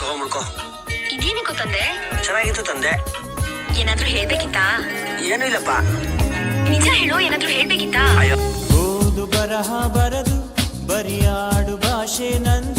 ತಗೊಂಡ್ಬಿಡ್ಕೋ. ಇದೇನಿಕೋ ತಂದೆ? ಚೆನ್ನಾಗಿತ್ತು ತಂದೆ. ಏನಾದ್ರೂ ಹೇಳ್ಬೇಕಿತ್ತಾ? ಏನೂ ಇಲ್ಲಪ್ಪ. ನಿಜ ಹೇಳು, ಏನಾದ್ರೂ ಹೇಳ್ಬೇಕಿತ್ತಾ? ಅಯ್ಯೋ, ಓದು ಬರಹ ಬರದು ಬರಿಯಾಡು ಭಾಷೆ ನಂದು.